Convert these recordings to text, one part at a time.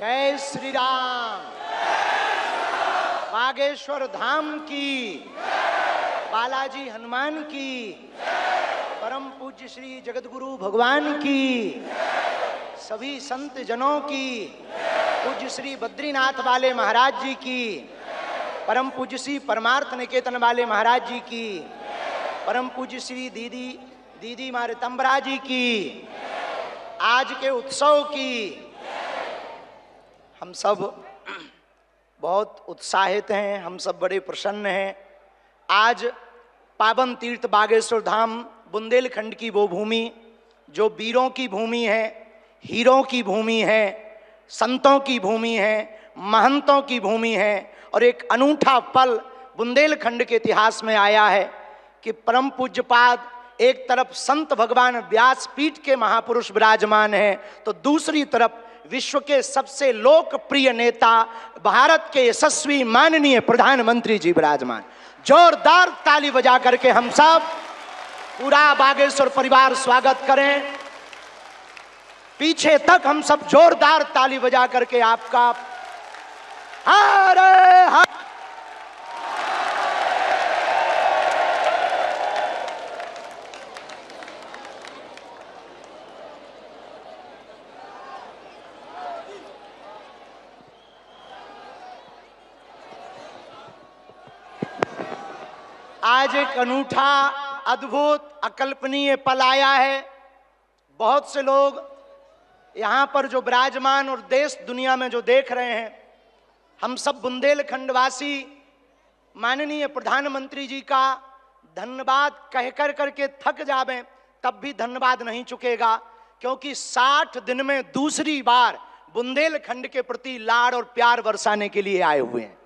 जय श्री राम। बागेश्वर धाम की, बालाजी हनुमान की, परम पूज्य श्री जगतगुरु भगवान की, सभी संत जनों की, पूज्य श्री बद्रीनाथ वाले महाराज जी की, परम पूज्य श्री परमार्थ निकेतन वाले महाराज जी की, परम पूज्य श्री दीदी मारे तंबरा जी की, आज के उत्सव की। हम सब बहुत उत्साहित हैं, हम सब बड़े प्रसन्न हैं। आज पावन तीर्थ बागेश्वर धाम बुंदेलखंड की वो भूमि जो वीरों की भूमि है, हीरों की भूमि है, संतों की भूमि है, महंतों की भूमि है। और एक अनूठा पल बुंदेलखंड के इतिहास में आया है कि परम पूज्यपाद एक तरफ संत भगवान व्यासपीठ के महापुरुष विराजमान हैं, तो दूसरी तरफ विश्व के सबसे लोकप्रिय नेता, भारत के यशस्वी माननीय प्रधानमंत्री जी विराजमान। जोरदार ताली बजा करके हम सब पूरा बागेश्वर परिवार स्वागत करें। पीछे तक हम सब जोरदार ताली बजा करके आपका हरे हरे। आज एक अनूठा, अद्भुत, अकल्पनीय पल आया है। बहुत से लोग यहाँ पर जो विराजमान और देश दुनिया में जो देख रहे हैं, हम सब बुंदेलखंड वासी माननीय प्रधानमंत्री जी का धन्यवाद कह कर करके थक जावें, तब भी धन्यवाद नहीं चुकेगा, क्योंकि 60 दिन में दूसरी बार बुंदेलखंड के प्रति लाड़ और प्यार बरसाने के लिए आए हुए हैं।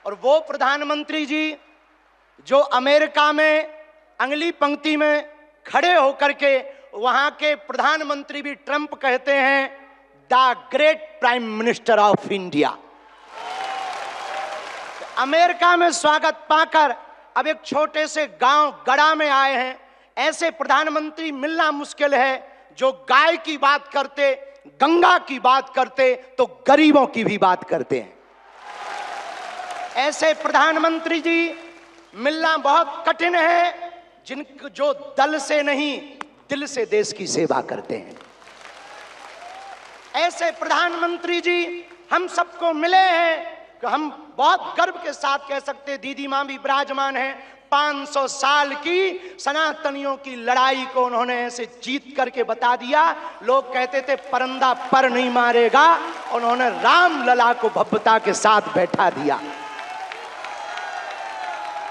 और वो प्रधानमंत्री जी जो अमेरिका में अगली पंक्ति में खड़े होकर के वहां के प्रधानमंत्री भी ट्रंप कहते हैं the great prime minister of India. America में स्वागत पाकर अब एक छोटे से गांव गड़ा में आए हैं। ऐसे प्रधानमंत्री मिलना मुश्किल है जो गाय की बात करते, गंगा की बात करते, तो गरीबों की भी बात करते हैं। ऐसे प्रधानमंत्री जी मिलना बहुत कठिन है, जो दल से नहीं दिल से देश की सेवा करते हैं। ऐसे प्रधानमंत्री जी हम सबको मिले हैं कि हम बहुत गर्व के साथ कह सकते, दीदी मां भी विराजमान है। 500 साल की सनातनियों की लड़ाई को उन्होंने ऐसे जीत करके बता दिया। लोग कहते थे परंदा पर नहीं मारेगा, उन्होंने राम लला को भव्यता के साथ बैठा दिया।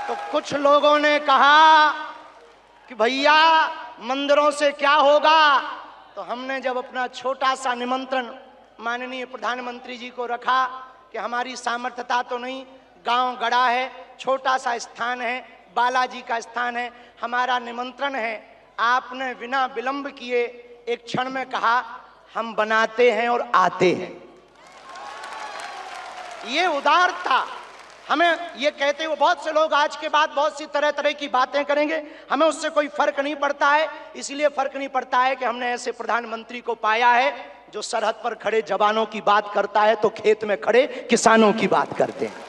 तो कुछ लोगों ने कहा कि भैया मंदिरों से क्या होगा, तो हमने जब अपना छोटा सा निमंत्रण माननीय प्रधानमंत्री जी को रखा कि हमारी सामर्थ्यता तो नहीं, गांव गड़ा है, छोटा सा स्थान है, बालाजी का स्थान है, हमारा निमंत्रण है, आपने बिना विलंब किए एक क्षण में कहा हम बनाते हैं और आते हैं। ये उदारता। हमें ये कहते हुए बहुत से लोग आज के बाद बहुत सी तरह तरह की बातें करेंगे, हमें उससे कोई फर्क नहीं पड़ता है। इसलिए फर्क नहीं पड़ता है कि हमने ऐसे प्रधानमंत्री को पाया है जो सरहद पर खड़े जवानों की बात करता है तो खेत में खड़े किसानों की बात करते हैं।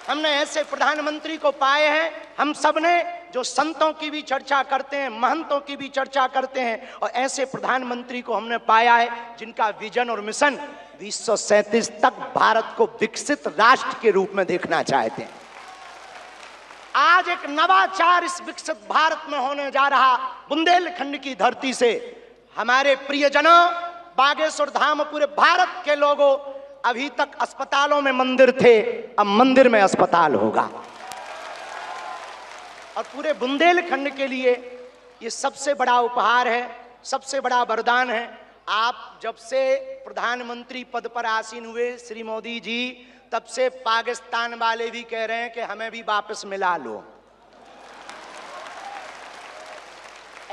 हमने ऐसे प्रधानमंत्री को पाए हैं, हम सब ने, जो संतों की भी चर्चा करते हैं, महंतों की भी चर्चा करते हैं। और ऐसे प्रधानमंत्री को हमने पाया है जिनका विजन और मिशन 2037 तक भारत को विकसित राष्ट्र के रूप में देखना चाहते हैं। आज एक नवाचार इस विकसित भारत में होने जा रहा। बुंदेलखंड की धरती से हमारे प्रियजनों, बागेश्वर धाम, पूरे भारत के लोगों, अभी तक अस्पतालों में मंदिर थे, अब मंदिर में अस्पताल होगा। और पूरे बुंदेलखंड के लिए ये सबसे बड़ा उपहार है, सबसे बड़ा वरदान है। आप जब से प्रधानमंत्री पद पर आसीन हुए श्री मोदी जी, तब से पाकिस्तान वाले भी कह रहे हैं कि हमें भी वापस मिला लो।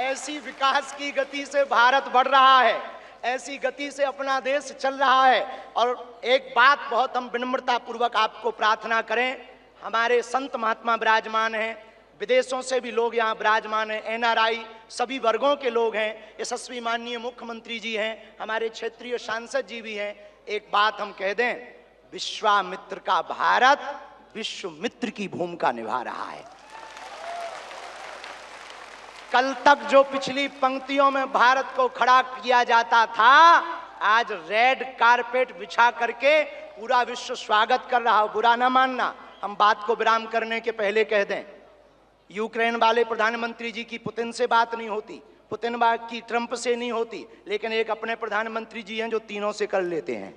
ऐसी विकास की गति से भारत बढ़ रहा है, ऐसी गति से अपना देश चल रहा है। और एक बात बहुत हम विनम्रता पूर्वक आपको प्रार्थना करें, हमारे संत महात्मा विराजमान हैं, विदेशों से भी लोग यहाँ विराजमान हैं, एनआरआई सभी वर्गों के लोग हैं, यशस्वी माननीय मुख्यमंत्री जी हैं, हमारे क्षेत्रीय सांसद जी भी हैं। एक बात हम कह दें, विश्वामित्र का भारत विश्वमित्र की भूमिका निभा रहा है। कल तक जो पिछली पंक्तियों में भारत को खड़ा किया जाता था, आज रेड कारपेट बिछा करके पूरा विश्व स्वागत कर रहा हो। बुरा ना मानना, हम बात को विराम करने के पहले कह दें, यूक्रेन वाले प्रधानमंत्री जी की पुतिन से बात नहीं होती, पुतिन की ट्रंप से नहीं होती, लेकिन एक अपने प्रधानमंत्री जी हैं जो तीनों से कर लेते हैं।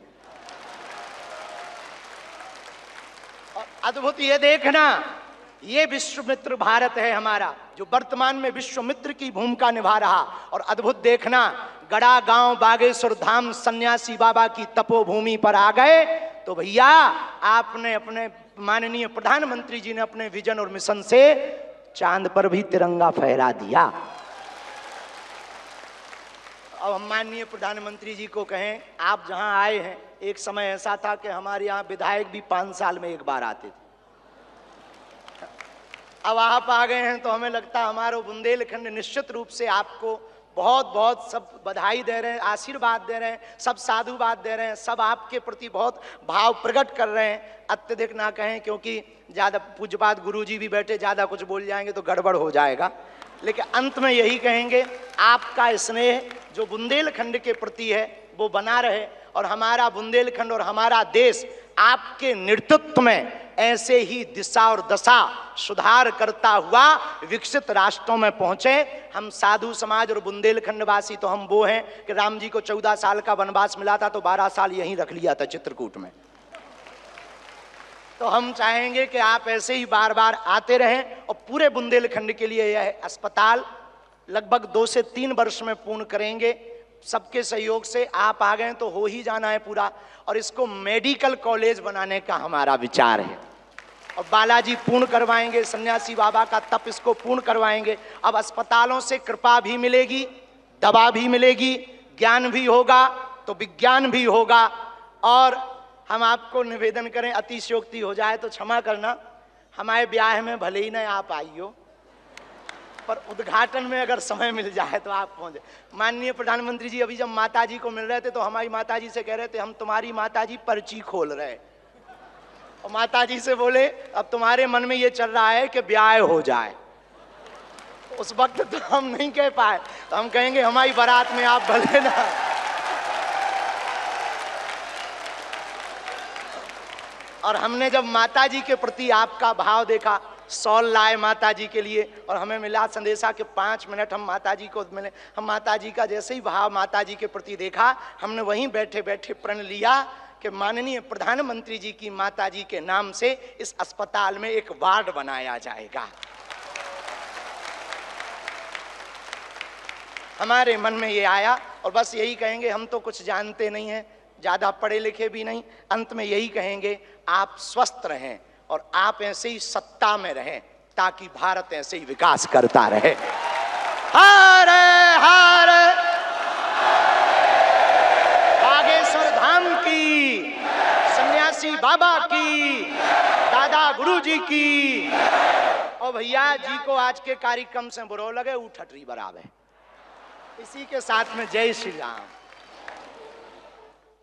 और अद्भुत ये देखना, ये विश्वमित्र भारत है हमारा, जो वर्तमान में विश्वमित्र की भूमिका निभा रहा। और अद्भुत देखना, गड़ा गांव बागेश्वर धाम सन्यासी बाबा की तपोभूमि पर आ गए तो भैया आपने अपने माननीय प्रधानमंत्री जी ने अपने विजन और मिशन से चांद पर भी तिरंगा फहरा दिया। अब हम माननीय प्रधानमंत्री जी को कहें, आप जहां आए हैं, एक समय ऐसा था कि हमारे यहाँ विधायक भी 5 साल में एक बार आते थे। अब आप आ गए हैं तो हमें लगता है हमारा बुंदेलखंड निश्चित रूप से आपको बहुत बहुत सब बधाई दे रहे हैं, आशीर्वाद दे रहे हैं, सब साधुवाद दे रहे हैं, सब आपके प्रति बहुत भाव प्रकट कर रहे हैं। अत्यधिक ना कहें, क्योंकि ज़्यादा पूज्यपाद गुरुजी भी बैठे, ज़्यादा कुछ बोल जाएंगे तो गड़बड़ हो जाएगा। लेकिन अंत में यही कहेंगे, आपका स्नेह जो बुंदेलखंड के प्रति है वो बना रहे, और हमारा बुंदेलखंड और हमारा देश आपके नेतृत्व में ऐसे ही दिशा और दशा सुधार करता हुआ विकसित राष्ट्रों में पहुंचे। हम साधु समाज और बुंदेलखंड वासी तो हम वो हैं कि राम जी को 14 साल का वनवास मिला था तो 12 साल यहीं रख लिया था चित्रकूट में। तो हम चाहेंगे कि आप ऐसे ही बार बार आते रहें, और पूरे बुंदेलखंड के लिए यह अस्पताल लगभग 2 से 3 वर्ष में पूर्ण करेंगे। सबके सहयोग से आप आ गए तो हो ही जाना है पूरा, और इसको मेडिकल कॉलेज बनाने का हमारा विचार है। और बालाजी पूर्ण करवाएंगे, सन्यासी बाबा का तप इसको पूर्ण करवाएंगे। अब अस्पतालों से कृपा भी मिलेगी, दवा भी मिलेगी, ज्ञान भी होगा तो विज्ञान भी होगा। और हम आपको निवेदन करें, अतिशयोक्ति हो जाए तो क्षमा करना, हमारे ब्याह में भले ही न आप आइयो, पर उद्घाटन में अगर समय मिल जाए तो आप पहुंचे। माननीय प्रधानमंत्री जी अभी जब माताजी को मिल रहे थे तो हमारी माताजी से कह रहे थे, हम तुम्हारी माताजी पर्ची खोल रहे, और माताजी से बोले अब तुम्हारे मन में ये चल रहा है कि ब्याह हो जाए। उस वक्त तो हम नहीं कह पाए, तो हम कहेंगे हमारी बारात में आप भले ना। और हमने जब माताजी के प्रति आपका भाव देखा, सॉल लाए माताजी के लिए, और हमें मिला संदेशा के 5 मिनट हम माताजी को मिले। हम माताजी का जैसे ही भाव माताजी के प्रति देखा, हमने वहीं बैठे बैठे प्रण लिया कि माननीय प्रधानमंत्री जी की माताजी के नाम से इस अस्पताल में एक वार्ड बनाया जाएगा। हमारे मन में ये आया, और बस यही कहेंगे, हम तो कुछ जानते नहीं हैं, ज़्यादा पढ़े लिखे भी नहीं, अंत में यही कहेंगे, आप स्वस्थ रहें और आप ऐसे ही सत्ता में रहें, ताकि भारत ऐसे ही विकास करता रहे। हर हर बागेश्वर धाम की, सन्यासी बाबा की, दादा गुरु जी की। और भैया जी को आज के कार्यक्रम से बुरो लगे, उठटरी बराबर। इसी के साथ में जय श्री राम।